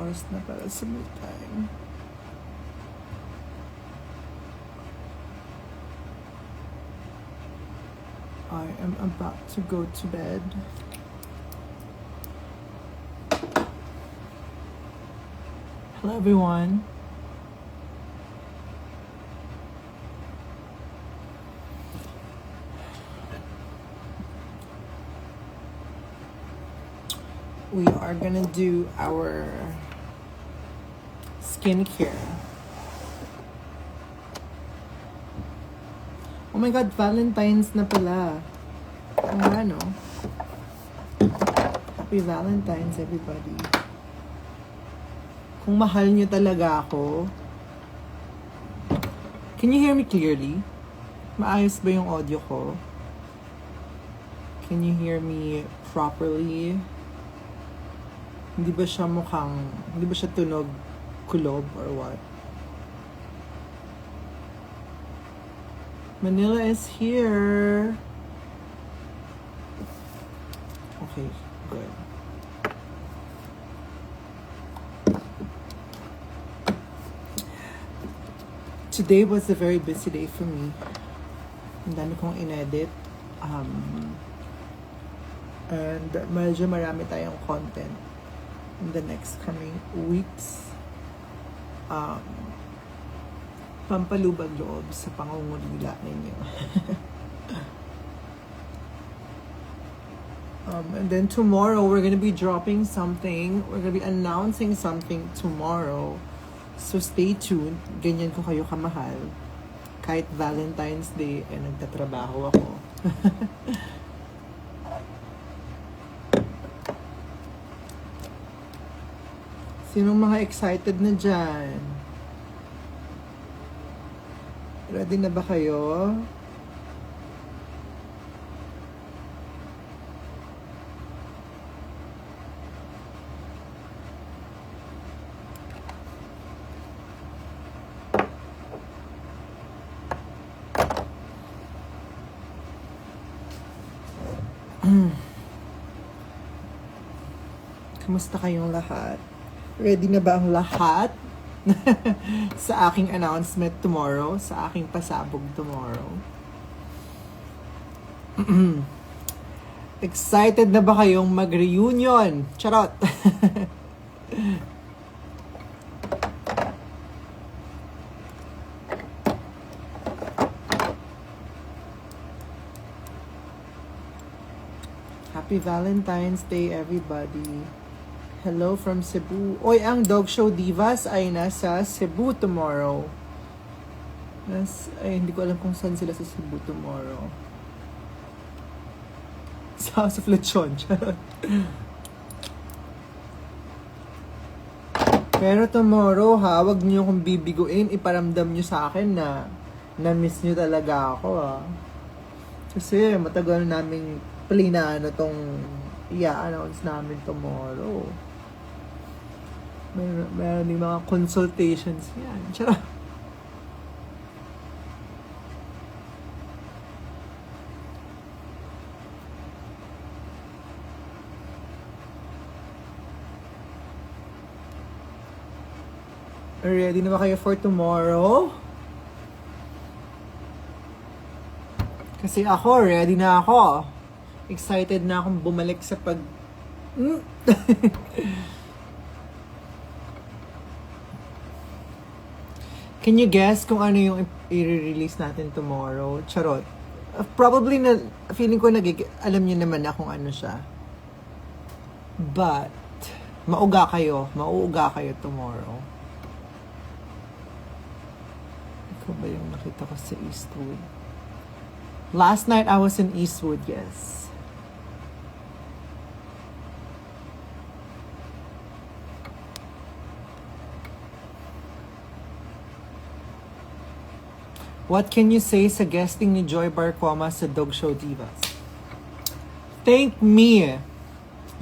Oras na para sa me time. I am about to go to bed. Hello everyone. We are gonna do our skincare. Oh my God, Valentine's na pala. Ang ano? Happy Valentine's, everybody. Kung mahal nyo talaga ako, can you hear me clearly? Maayos ba yung audio ko? Can you hear me properly? Hindi ba siya tunog kulob or what? Manila is here. Okay, good. Today was a very busy day for me. Ang dami kong inedit. And medyo marami tayong content in the next coming weeks. Pampalubag loob sa pangungulila ninyo. And then tomorrow, we're gonna be dropping something. We're gonna be announcing something tomorrow. So stay tuned. Ganyan ko kayo kamahal. Kahit Valentine's Day, nagtatrabaho ako. Sinong mga excited na dyan? Ready na ba kayo? Kamusta kayong lahat? Ready na ba ang lahat? Sa aking announcement tomorrow, sa aking pasabog tomorrow. Excited na ba kayong mag-reunion? Charot! Happy Valentine's Day, everybody. Hello from Cebu. Oy, ang Dog Show Divas ay nasa Cebu tomorrow. Ay, hindi ko alam kung saan sila sa Cebu tomorrow. Sa House of Lechon. Pero tomorrow ha, wag niyo akong bibiguin. Iparamdam niyo sa akin na na-miss niyo talaga ako ha. Kasi matagal naming plinano tong i-announce namin tomorrow. Meron din mga consultations yan. Charot. Ready na ba kayo for tomorrow? Kasi ako, ready na ako. Excited na akong bumalik sa Can you guess kung ano yung i-release natin tomorrow? Charot. Probably na, feeling ko alam niyo naman na kung ano siya. But, mauuga kayo tomorrow. Ikaw ba yung nakita ko sa Eastwood? Last night I was in Eastwood, yes. What can you say sa guesting ni Joy Barcoma sa Dog Show Divas? Thank me.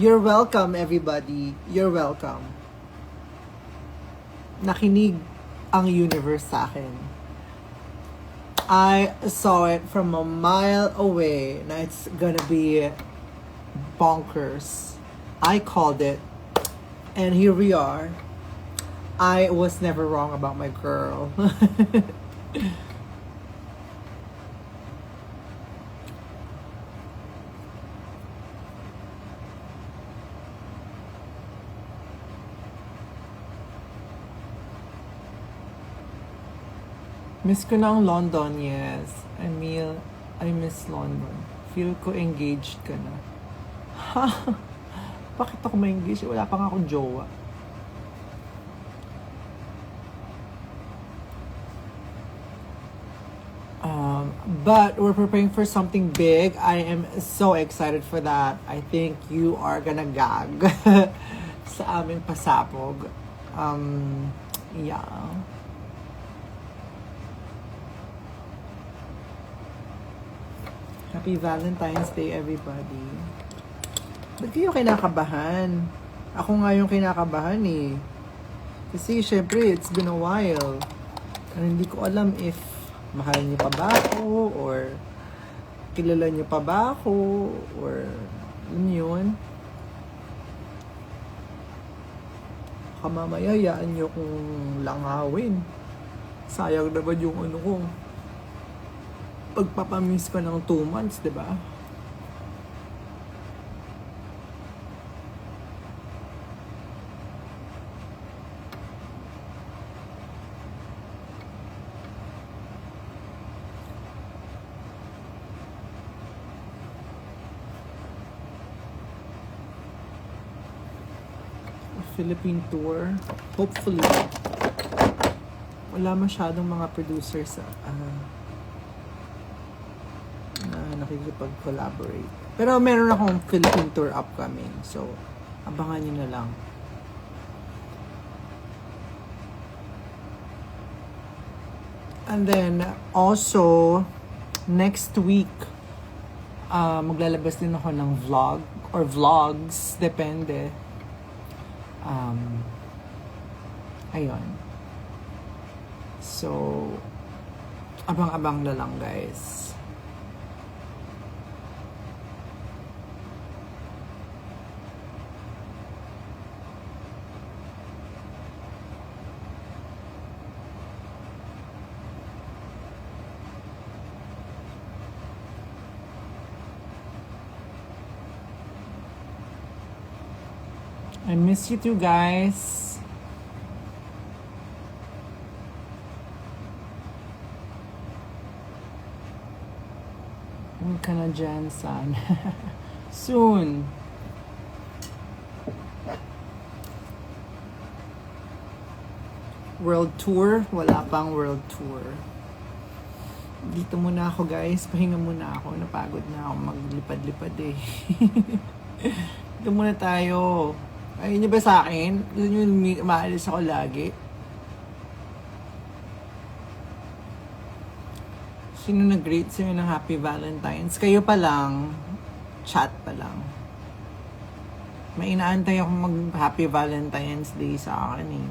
You're welcome, everybody. You're welcome. Nakinig ang universe sa akin. I saw it from a mile away na it's gonna be bonkers. I called it. And here we are. I was never wrong about my girl. Miss ko na ang London, yes. I miss London. Feel ko engaged ka na. Ha? Bakit ako ma-engage? Wala pa nga akong jowa. But we're preparing for something big. I am so excited for that. I think you are gonna gag sa aming pasabog. Yeah. Happy Valentine's Day, everybody. Ba't kayo kinakabahan? Ako nga yung kinakabahan eh. Kasi syempre, it's been a while. And hindi ko alam if mahal niyo pa ba ako, or kilala niyo pa ba ako, or yun. Baka mamaya, yaan niyo kung langawin. Sayang naman yung ano ko. Pagpapamiss ko ng 2 months, di ba? Philippine tour. Hopefully. Wala masyadong mga producers na nakikipag-collaborate. Pero meron akong Philippine tour upcoming. So, abangan nyo na lang. And then, also, next week, maglalabas din ako ng vlog or vlogs. Depende. Ayun. So, abang-abang na lang, guys. I miss you too, guys. Huwag ka na dyan, son. Soon. World tour? Wala pang world tour. Dito muna ako, guys. Pahinga muna ako. Napagod na ako maglipad-lipad eh. Dito muna tayo. Ayun niyo ba sa akin? Yun yung maalis ako lagi. Sino nag-greet sa'yo ng Happy Valentine's? Kayo pa lang. Chat pa lang. May inaantay akong mag-Happy Valentine's Day sa akin eh.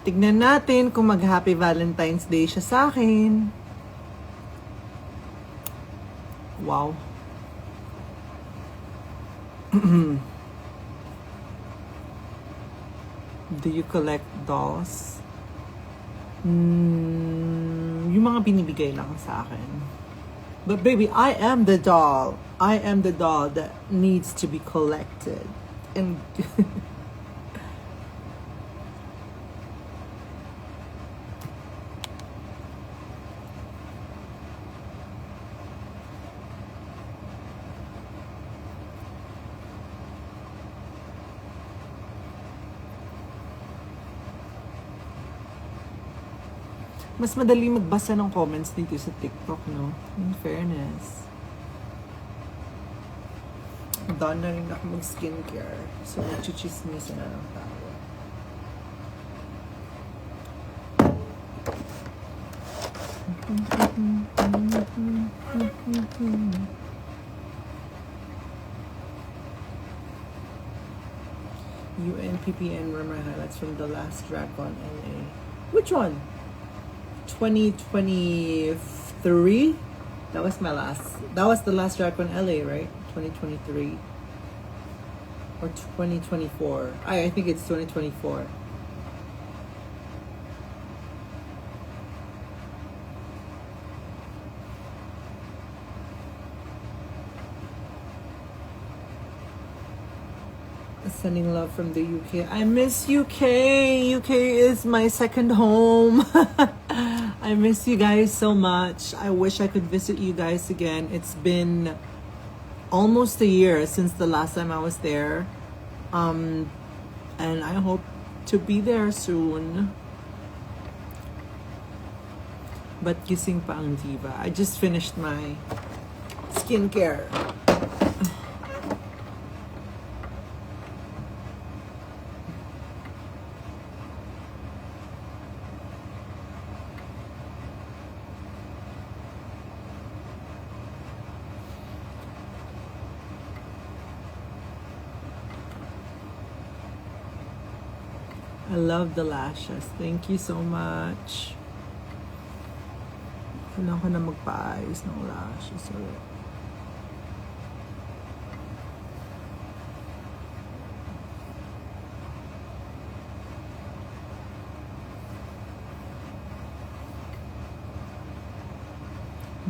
Tignan natin kung mag-Happy Valentine's Day siya sa akin. Wow. Do you collect dolls? Yung mga binibigay lang sa akin. But baby, I am the doll. I am the doll that needs to be collected. And mas madali magbasa ng comments dito sa TikTok, no? In fairness. Done na rin ako mag-skincare. So, nagchichismis na ng tao. UNPPN were my highlights from the last Dracon LA. Which one? 2023? That was the last Dracon LA, right? 2023. Or 2024. I think it's 2024. Sending love from the UK. I miss UK. UK is my second home. I miss you guys so much. I wish I could visit you guys again. It's been almost a year since the last time I was there. And I hope to be there soon. But gising pa ang diva. I just finished my skincare. I love the lashes. Thank you so much. Kailangan ko na magpa-ayos ng lashes ulit.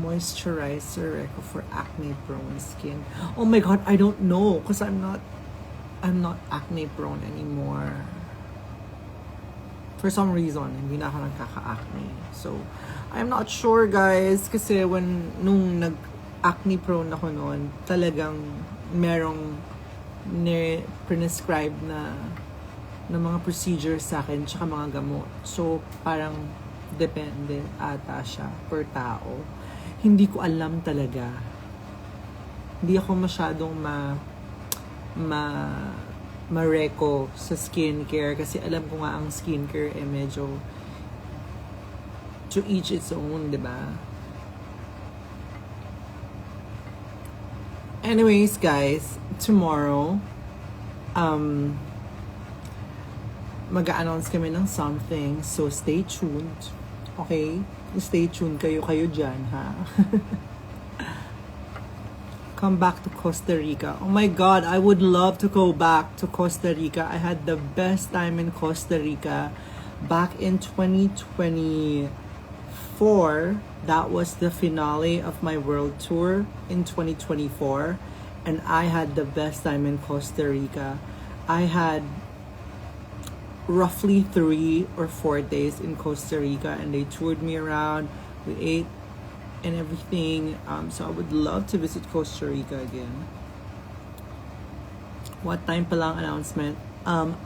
Moisturizer for acne prone skin. Oh my god, I don't know because I'm not acne prone anymore. For some reason, hindi na ako nagkaka-acne. So, I'm not sure guys kasi nung nag-acne prone ako noon, talagang merong prescribe na mga procedures sa akin tsaka mga gamot. So, parang depende ata siya per tao. Hindi ko alam talaga. Hindi ako masyadong ma-reco sa skincare kasi alam ko nga ang skincare medyo to each its own, di ba? Anyways, guys, tomorrow mag-a-announce kami ng something, so stay tuned. Okay? Stay tuned kayo dyan, ha? Come back to Costa Rica. Oh my god, I would love to go back to Costa Rica. I had the best time in Costa Rica back in 2024. That was the finale of my world tour in 2024, and I had the best time in Costa Rica. I had roughly 3 or 4 days in Costa Rica, and they toured me around. We ate and everything, so I would love to visit Costa Rica again. What time pa lang announcement?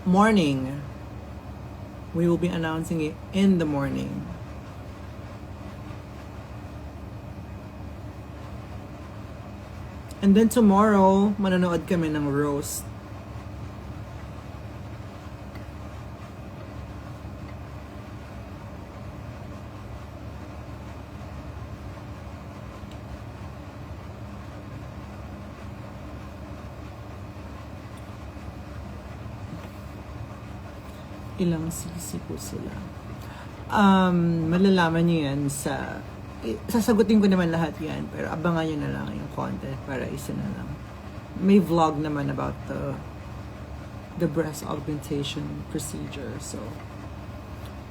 Morning. We will be announcing it in the morning. And then tomorrow, manonood kami ng roast. Ilang sisi po sila. Malalaman nyo yan sasagutin ko naman lahat yan, pero abangan nyo na lang yung content para isa na lang. May vlog naman about the breast augmentation procedure, so,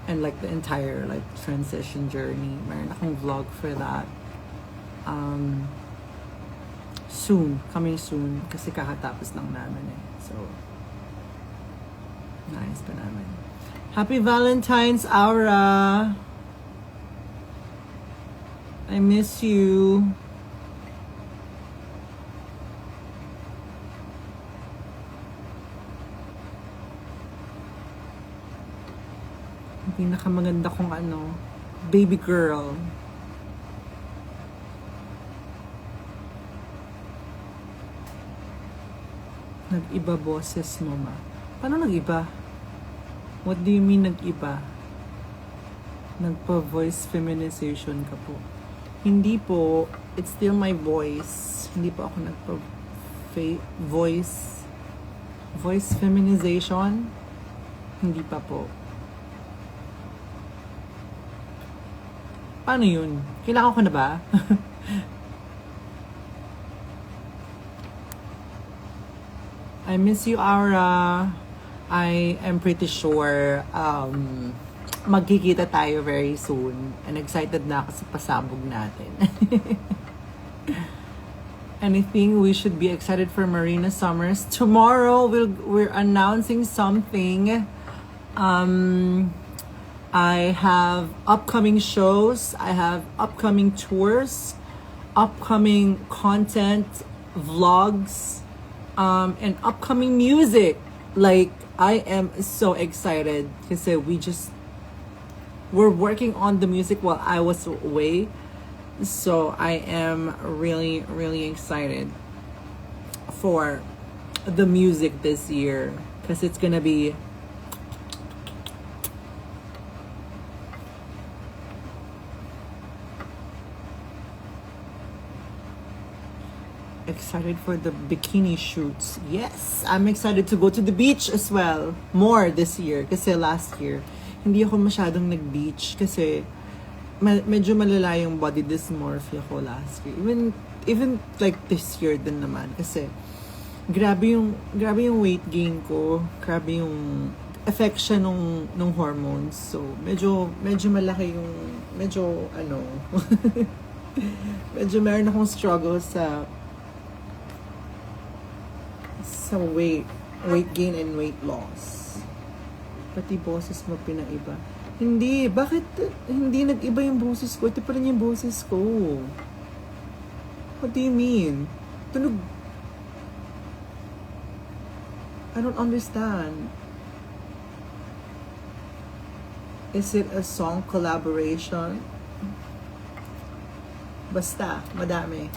and like the entire like transition journey. Meron akong vlog for that. Coming soon, kasi kakatapos lang namin so, nice pa namin. Happy Valentine's, Aura! I miss you. Ang pinakamaganda kong baby girl. Nag-iba boses mo, ma. Paano nag-iba? What do you mean nag-iba? Nagpa-voice feminization ka po. Hindi po. It's still my voice. Hindi po ako voice feminization. Hindi pa po. Paano yun? Kailangan ko na ba? I miss you, Aura. I am pretty sure magkikita tayo very soon. And excited na ako sa pasabog natin. Anything we should be excited for Marina Summers? Tomorrow we're announcing something. I have upcoming shows, I have upcoming tours, upcoming content, vlogs, and upcoming music. Like, I am so excited kasi we're working on the music while I was away. So I am really, really excited for the music this year because it's gonna be excited for the bikini shoots. Yes, I'm excited to go to the beach as well. More this year kasi last year hindi ako masyadong nag-beach kasi medyo malala yung body dysmorphia ko last year. Even like this year din naman kasi grabe yung weight gain ko, grabe yung effect siya nung hormones. So medyo malaki yung medyo medyo meron akong struggle sa weight gain and weight loss. Pati boses mo pinaiba. Hindi, bakit hindi nag-iba yung boses ko? Ito pa rin yung boses ko. What do you mean? Tunog. I don't understand. Is it a song collaboration? Basta, madami.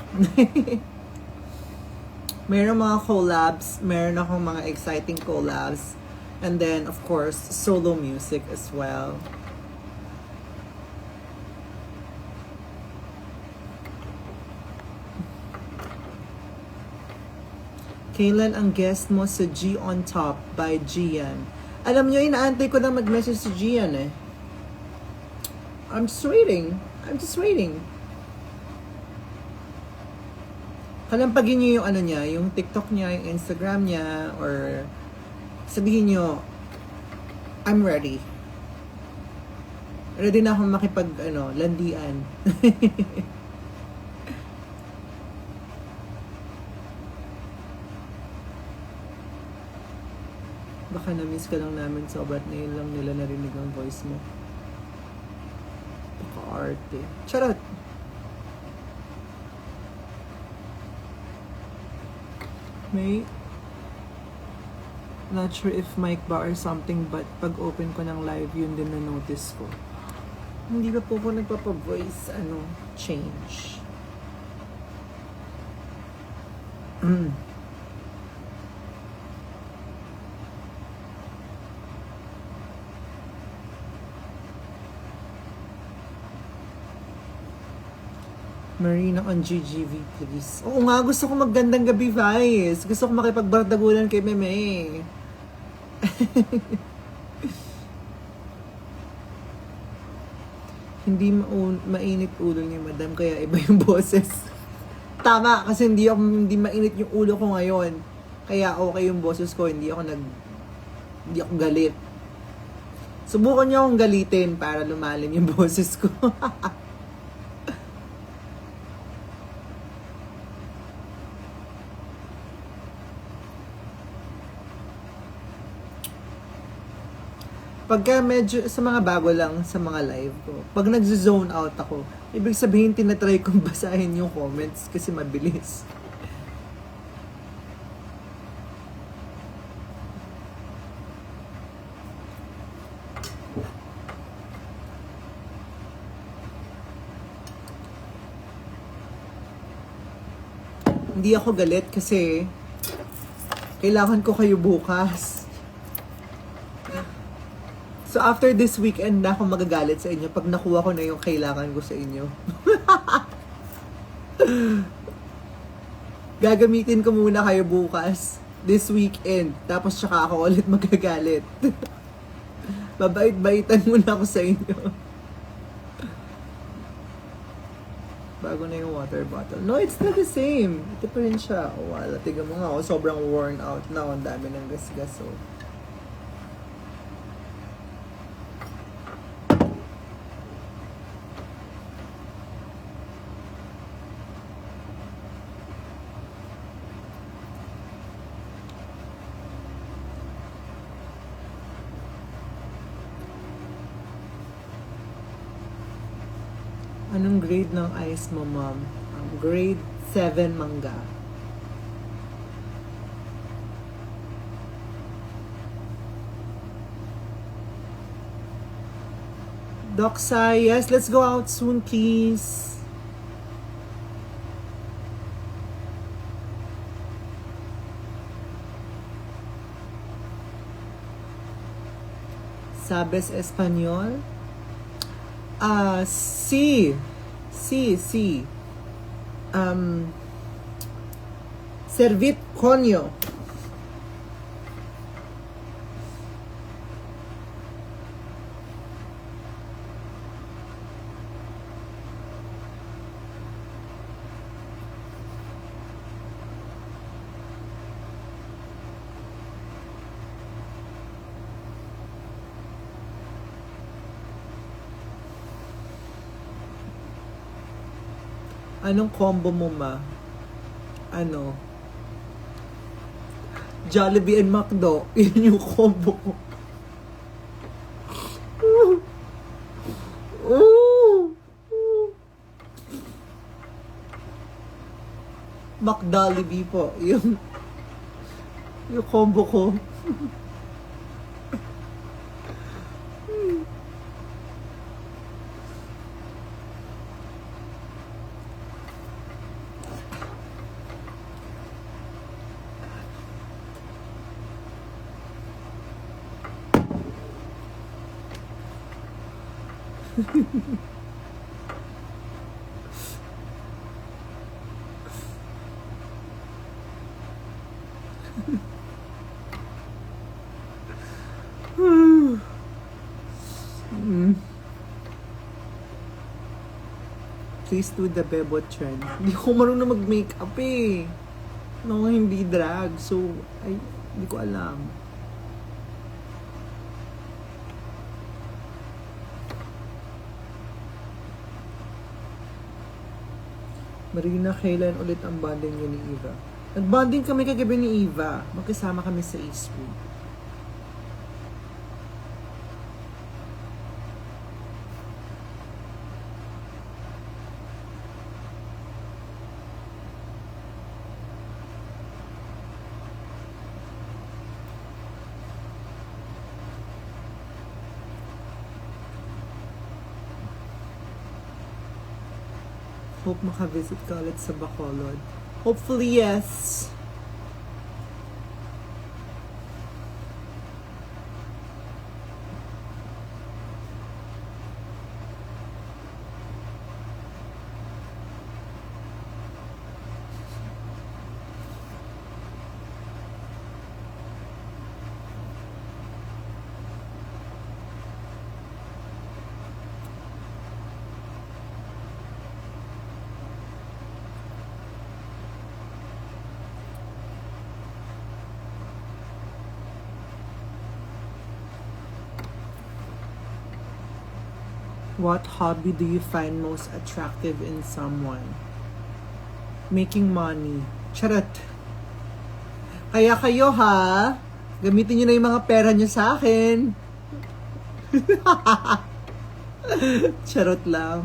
Meron mga collabs, meron akong mga exciting collabs. And then, of course, solo music as well. Kailan ang guest mo sa G on Top by Gian? Alam nyo, inaantay ko na mag-message si Gian eh. I'm just waiting. Kalampagin nyo yung niya, yung TikTok niya, yung Instagram niya, or sabihin nyo, I'm ready. Ready na akong landian. Baka na-miss ka lang namin so ba't ngayon lang nila narinig ang voice mo. Paka-arte. Charot! May not sure if mic ba or something, but pag open ko ng live, yun din na-notice ko. Hindi ba po ko nagpapa-voice, change? Marina on GGV, please. Oo nga, gusto ko maggandang gabi, Vice. Gusto ko makipagbardagulan kay Meme. Hindi mainit ulo ni Madam, kaya iba yung boses. Tama, kasi hindi mainit yung ulo ko ngayon. Kaya okay yung boses ko, hindi ako galit. Subukan niyo akong galitin para lumalim yung boses ko. Pagka medyo sa mga bago lang sa mga live ko, pag nag-zone out ako, ibig sabihin tinatry kong basahin yung comments kasi mabilis. Hindi ako galit kasi kailangan ko kayo bukas. So after this weekend na ako magagalit sa inyo pag nakuha ko na yung kailangan ko sa inyo. Gagamitin ko muna kayo bukas, this weekend, tapos tsaka ako ulit magagalit. Babait-baitan muna ako sa inyo. bago na yung water bottle. No, it's not the same. Ito pa rin siya. Oh, wala, tignan mo nga. Oh, sobrang worn out na. Ang dami ng gas-gas. Oh. Anong grade ng ice mo, ma'am? Grade 7 mangga. Doc Sai, yes, let's go out soon, please. Sabes Espanyol? Sí. Servit Conyo. Anong combo mo, ma? Ano? Jollibee and McDo. Yun yung combo ko. McDollibee po. Yung combo ko. Please do the bebo trend. Hindi ko marunong mag-makeup eh. No, hindi drag. So, ay, hindi ko alam. Marina, kailan ulit ang bonding niyo ni Eva? Nag-bonding kami kagabi ni Eva. Magkasama kami sa Eastwood. Hope makavisit ka ulit sa Bacolod. Hopefully, yes. What hobby do you find most attractive in someone? Making money. Charot. Kaya kayo ha, gamitin nyo na yung mga pera nyo sa akin. Charot lang.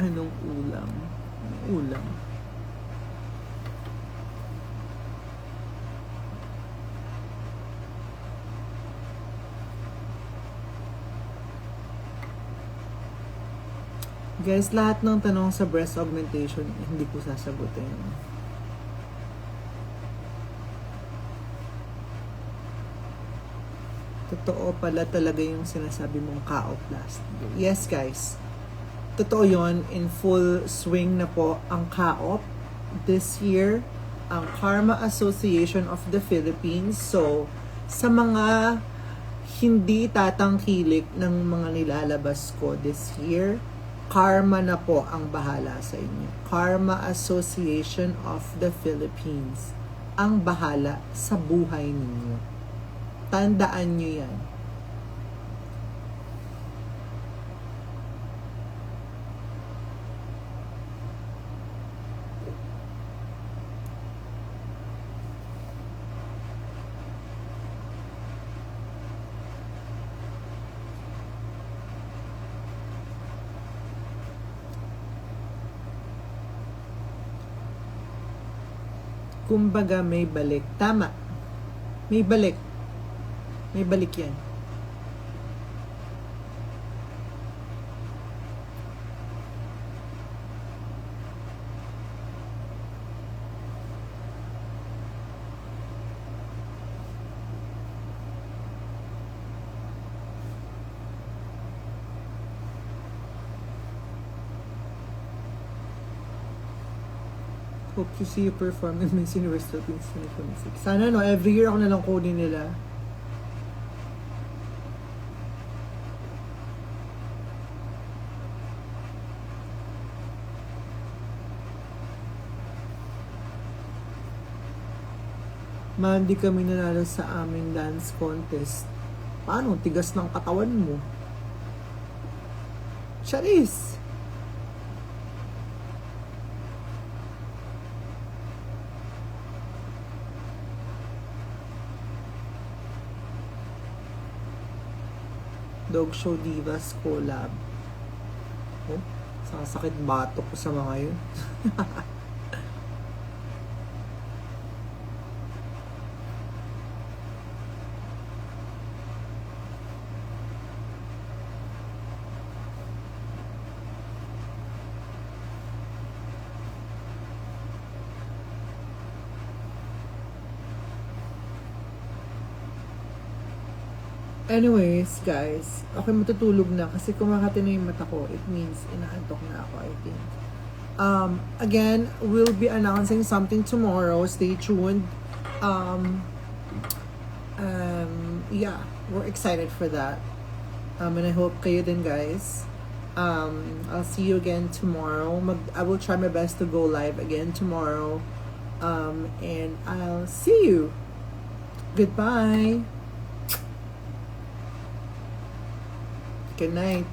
Anong ulam? Ulam. Guys, lahat ng tanong sa breast augmentation, hindi ko sasagutin. Totoo pala talaga yung sinasabi mong kaoplasty. Yes, guys. Totoo yon, in full swing na po ang kaop this year. ang Karma Association of the Philippines. So, sa mga hindi tatangkilik ng mga nilalabas ko this year, karma na po ang bahala sa inyo. Karma Association of the Philippines ang bahala sa buhay ninyo. Tandaan nyo yan. Kumbaga may balik. Tama. May balik. May balik yan. Hope to see you perform in Miss Universe Philippines 2026. Sana no, every year ako nalang kunin nila. Hindi kami nanalo sa aming dance contest. Paano? Tigas ng katawan mo. Charis! Dog Show Divas collab. Oh, sasakit batok ko sa mga yun. Anyways, guys, okay, matutulog na kasi kumakati na yung mata ko. It means inaantok na ako, I think. Again, we'll be announcing something tomorrow. Stay tuned. Yeah, we're excited for that. And I hope kayo din, guys. I'll see you again tomorrow. I will try my best to go live again tomorrow. And I'll see you. Goodbye. Good night.